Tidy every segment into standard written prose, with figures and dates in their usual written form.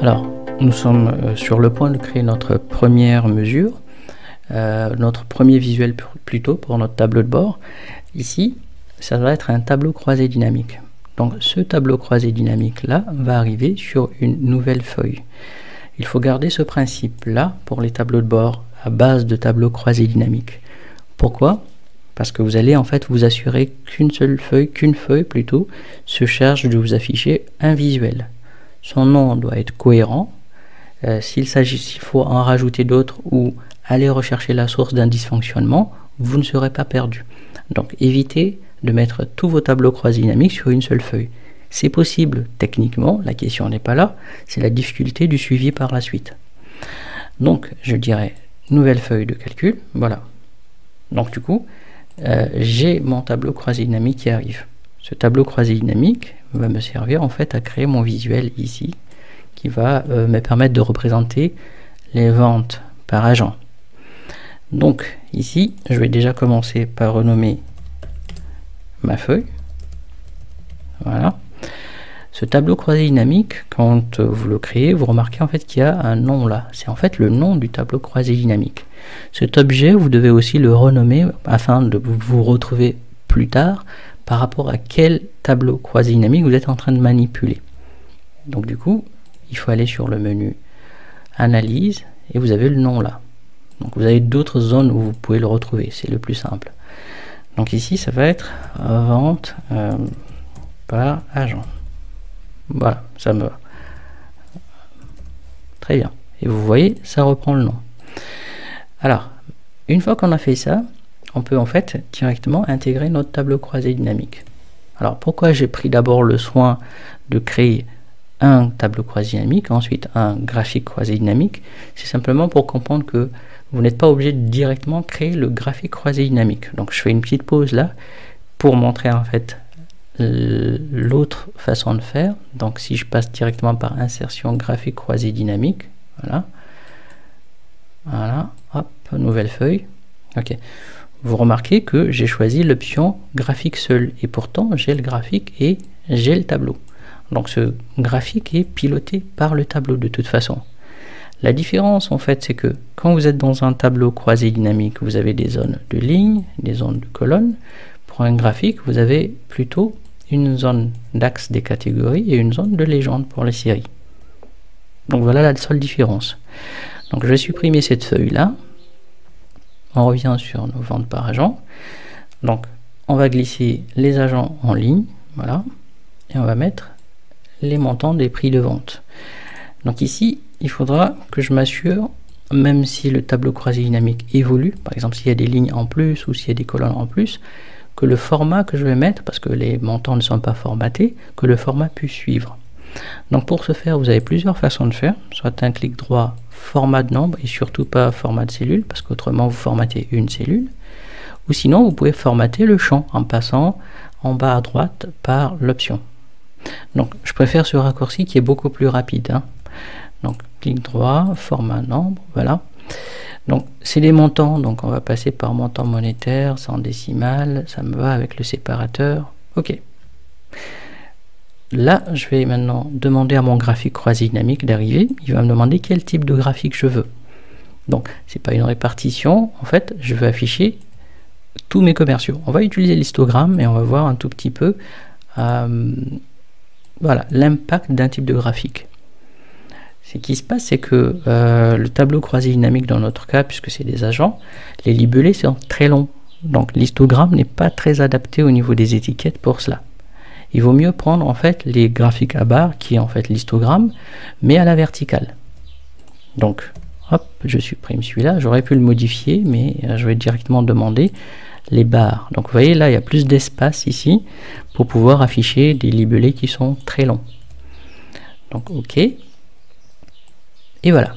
Alors, nous sommes sur le point de créer notre première mesure, notre premier visuel plutôt pour notre tableau de bord. Ici, ça va être un tableau croisé dynamique. Donc ce tableau croisé dynamique là va arriver sur une nouvelle feuille. Il faut garder ce principe là pour les tableaux de bord à base de tableau croisé dynamique. Pourquoi? Parce que vous allez en fait vous assurer qu'une feuille plutôt se charge de vous afficher un visuel. Son nom doit être cohérent. S'il faut en rajouter d'autres ou aller rechercher la source d'un dysfonctionnement, vous ne serez pas perdu. Donc évitez de mettre tous vos tableaux croisés dynamiques sur une seule feuille. C'est possible techniquement, la question n'est pas là, c'est la difficulté du suivi par la suite. Donc je dirais nouvelle feuille de calcul, voilà. Donc du coup, j'ai mon tableau croisé dynamique qui arrive. Ce tableau croisé dynamique va me servir en fait à créer mon visuel ici, qui va me permettre de représenter les ventes par agent. Donc ici, je vais déjà commencer par renommer ma feuille. Voilà. Ce tableau croisé dynamique, quand vous le créez, vous remarquez en fait qu'il y a un nom là. C'est en fait le nom du tableau croisé dynamique. Cet objet, vous devez aussi le renommer afin de vous retrouver plus tard par rapport à quel tableau croisé dynamique vous êtes en train de manipuler. Donc du coup, il faut aller sur le menu Analyse et vous avez le nom là. Donc vous avez d'autres zones où vous pouvez le retrouver, c'est le plus simple. Donc ici, ça va être vente par agent. Voilà, ça me va. Très bien. Et vous voyez, ça reprend le nom. Alors, une fois qu'on a fait ça, on peut en fait directement intégrer notre tableau croisé dynamique. Alors, pourquoi j'ai pris d'abord le soin de créer un tableau croisé dynamique, ensuite un graphique croisé dynamique? C'est simplement pour comprendre que vous n'êtes pas obligé de directement créer le graphique croisé dynamique. Donc, je fais une petite pause là pour montrer en fait l'autre façon de faire. Donc si je passe directement par insertion graphique croisé dynamique, voilà, hop, nouvelle feuille. Ok, vous remarquez que j'ai choisi l'option graphique seul et pourtant j'ai le graphique et j'ai le tableau. Donc ce graphique est piloté par le tableau de toute façon. La différence en fait, c'est que quand vous êtes dans un tableau croisé dynamique, vous avez des zones de lignes, des zones de colonnes. Pour un graphique, vous avez plutôt une zone d'axe des catégories et une zone de légende pour les séries. Donc voilà la seule différence. Donc je vais supprimer cette feuille là. On revient sur nos ventes par agent. Donc on va glisser les agents en ligne, voilà, et on va mettre les montants des prix de vente. Donc ici, il faudra que je m'assure, même si le tableau croisé dynamique évolue, par exemple s'il y a des lignes en plus ou s'il y a des colonnes en plus, que le format que je vais mettre, parce que les montants ne sont pas formatés, que le format puisse suivre. Donc pour ce faire, vous avez plusieurs façons de faire, soit un clic droit, format de nombre, et surtout pas format de cellule, parce qu'autrement vous formatez une cellule, ou sinon vous pouvez formater le champ en passant en bas à droite par l'option. Donc je préfère ce raccourci qui est beaucoup plus rapide. Donc clic droit, format nombre, voilà. Donc c'est les montants, donc on va passer par montant monétaire, sans décimale, ça me va avec le séparateur, ok. Là, je vais maintenant demander à mon graphique croisé dynamique d'arriver, il va me demander quel type de graphique je veux. Donc c'est pas une répartition, en fait, je veux afficher tous mes commerciaux. On va utiliser l'histogramme et on va voir un tout petit peu voilà, l'impact d'un type de graphique. Ce qui se passe, c'est que le tableau croisé dynamique dans notre cas, puisque c'est des agents, les libellés sont très longs. Donc l'histogramme n'est pas très adapté au niveau des étiquettes pour cela. Il vaut mieux prendre en fait les graphiques à barres, qui est en fait l'histogramme, mais à la verticale. Donc hop, je supprime celui-là. J'aurais pu le modifier, mais je vais directement demander les barres. Donc vous voyez là, il y a plus d'espace ici pour pouvoir afficher des libellés qui sont très longs. Donc ok. Et voilà,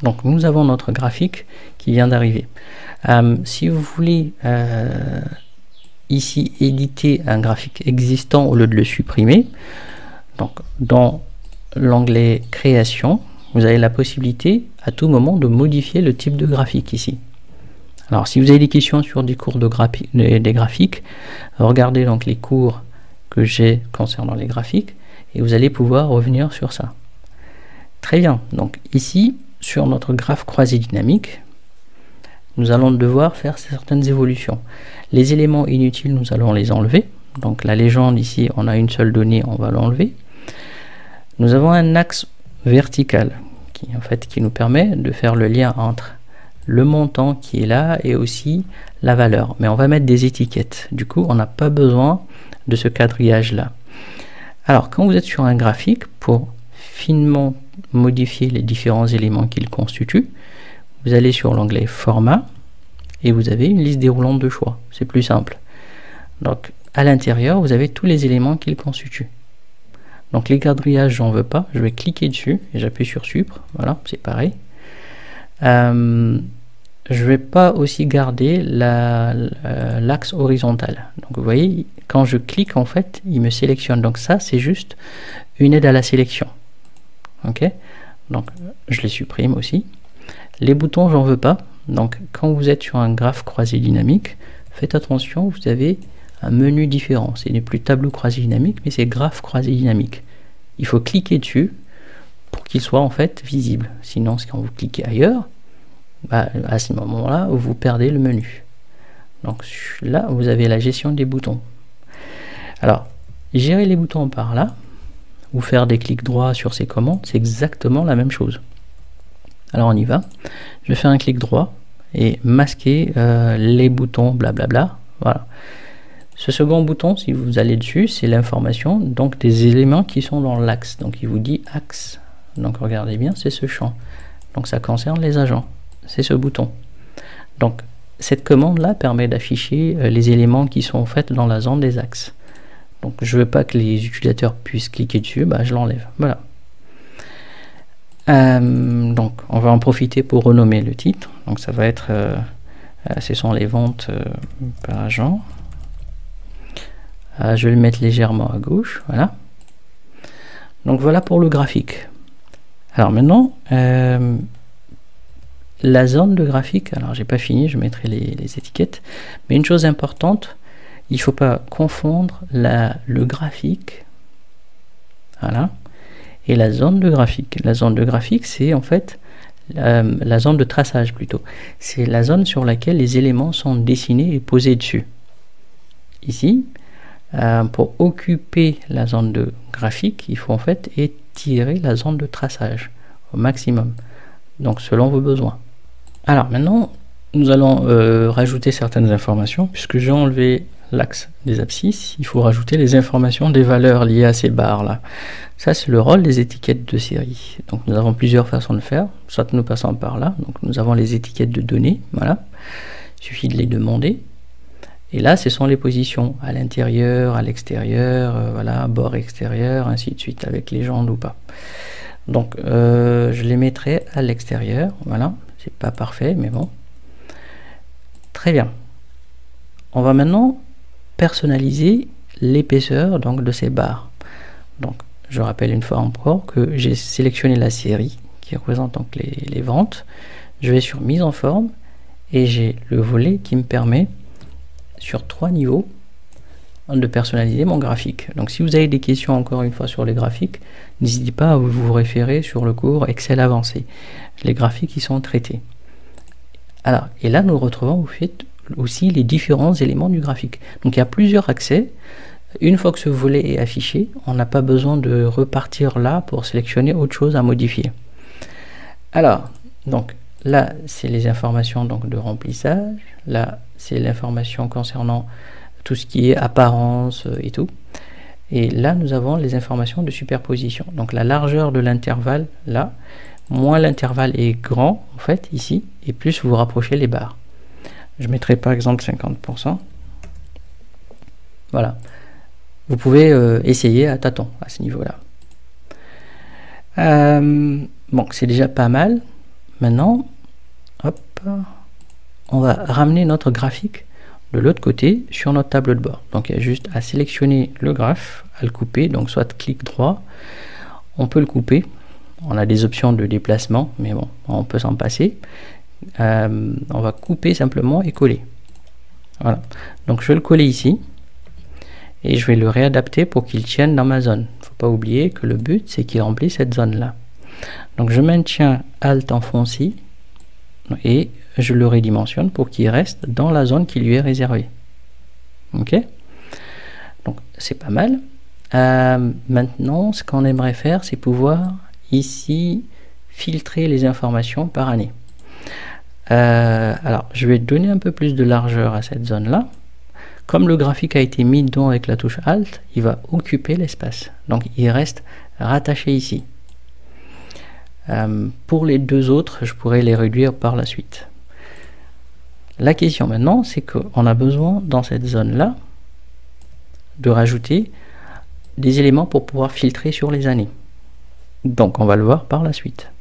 donc nous avons notre graphique qui vient d'arriver. Si vous voulez ici éditer un graphique existant au lieu de le supprimer, donc dans l'onglet création, vous avez la possibilité à tout moment de modifier le type de graphique ici. Alors si vous avez des questions sur des cours de des graphiques, regardez donc les cours que j'ai concernant les graphiques et vous allez pouvoir revenir sur ça. Très bien, donc ici, sur notre graphe croisé dynamique, nous allons devoir faire certaines évolutions. Les éléments inutiles, nous allons les enlever. Donc la légende ici, on a une seule donnée, on va l'enlever. Nous avons un axe vertical qui nous permet de faire le lien entre le montant qui est là et aussi la valeur. Mais on va mettre des étiquettes. Du coup, on n'a pas besoin de ce quadrillage là. Alors, quand vous êtes sur un graphique, pour finement modifier les différents éléments qu'il constitue, vous allez sur l'onglet Format et vous avez une liste déroulante de choix. C'est plus simple. Donc, à l'intérieur, vous avez tous les éléments qu'il constitue. Donc, les quadrillages, j'en veux pas. Je vais cliquer dessus et j'appuie sur Supre. Voilà, c'est pareil. Je vais pas aussi garder l'axe horizontal. Donc, vous voyez, quand je clique, en fait, il me sélectionne. Donc, ça, c'est juste une aide à la sélection. Ok, donc je les supprime aussi. Les boutons, j'en veux pas. Donc quand vous êtes sur un graphe croisé dynamique, faites attention, vous avez un menu différent. Ce n'est plus tableau croisé dynamique, mais c'est graphe croisé dynamique. Il faut cliquer dessus pour qu'il soit en fait visible. Sinon, quand vous cliquez ailleurs, bah, à ce moment-là, vous perdez le menu. Donc là, vous avez la gestion des boutons. Alors, gérer les boutons par là, ou faire des clics droits sur ces commandes, c'est exactement la même chose. Alors on y va. Je vais faire un clic droit et masquer les boutons blablabla. Voilà. Ce second bouton, si vous allez dessus, c'est l'information donc des éléments qui sont dans l'axe. Donc il vous dit axe. Donc regardez bien, c'est ce champ. Donc ça concerne les agents. C'est ce bouton. Donc cette commande là permet d'afficher les éléments qui sont en fait dans la zone des axes. Donc je veux pas que les utilisateurs puissent cliquer dessus, bah, je l'enlève. Voilà. Donc on va en profiter pour renommer le titre. Donc ça va être ce sont les ventes par agent. Je vais le mettre légèrement à gauche. Voilà. Donc voilà pour le graphique. Alors maintenant la zone de graphique. Alors j'ai pas fini, je mettrai les étiquettes. Mais une chose importante, il ne faut pas confondre le graphique, voilà, et la zone de graphique. La zone de graphique, c'est en fait la zone de traçage plutôt. C'est la zone sur laquelle les éléments sont dessinés et posés dessus. Ici, pour occuper la zone de graphique, il faut en fait étirer la zone de traçage au maximum. Donc selon vos besoins. Alors maintenant, nous allons rajouter certaines informations puisque j'ai enlevé l'axe des abscisses, il faut rajouter les informations des valeurs liées à ces barres là. Ça c'est le rôle des étiquettes de série. Donc nous avons plusieurs façons de faire, soit nous passons par là, donc nous avons les étiquettes de données, voilà, il suffit de les demander, et là ce sont les positions à l'intérieur, à l'extérieur, voilà, bord extérieur, ainsi de suite, avec légende ou pas. Donc je les mettrai à l'extérieur, voilà, c'est pas parfait mais bon. Très bien. On va maintenant personnaliser l'épaisseur donc de ces barres. Donc je rappelle une fois encore que j'ai sélectionné la série qui représente donc les ventes. Je vais sur mise en forme et j'ai le volet qui me permet sur 3 niveaux de personnaliser mon graphique. Donc si vous avez des questions encore une fois sur les graphiques, n'hésitez pas à vous référer sur le cours Excel avancé. Les graphiques ils sont traités. Alors et là nous retrouvons au fait aussi les différents éléments du graphique. Donc il y a plusieurs accès. Une fois que ce volet est affiché, on n'a pas besoin de repartir là pour sélectionner autre chose à modifier. Alors, donc là c'est les informations donc de remplissage, là c'est l'information concernant tout ce qui est apparence et tout. Et là nous avons les informations de superposition. Donc la largeur de l'intervalle là, moins l'intervalle est grand en fait ici, et plus vous rapprochez les barres. Je mettrai par exemple 50%. Voilà. Vous pouvez essayer à tâtons à ce niveau-là. Bon, c'est déjà pas mal. Maintenant, hop, on va ramener notre graphique de l'autre côté sur notre tableau de bord. Donc il y a juste à sélectionner le graphe, à le couper. Donc soit clic droit, on peut le couper. On a des options de déplacement, mais bon, on peut s'en passer. On va couper simplement et coller. Voilà. Donc je vais le coller ici et je vais le réadapter pour qu'il tienne dans ma zone. Il ne faut pas oublier que le but c'est qu'il remplisse cette zone là. Donc je maintiens Alt en fonci et je le redimensionne pour qu'il reste dans la zone qui lui est réservée. Ok, donc c'est pas mal. Maintenant, ce qu'on aimerait faire, c'est pouvoir ici filtrer les informations par année. Alors, je vais donner un peu plus de largeur à cette zone-là. Comme le graphique a été mis dedans avec la touche Alt, il va occuper l'espace. Donc, il reste rattaché ici. Pour les deux autres, je pourrais les réduire par la suite. La question maintenant, c'est qu'on a besoin dans cette zone-là de rajouter des éléments pour pouvoir filtrer sur les années. Donc, on va le voir par la suite.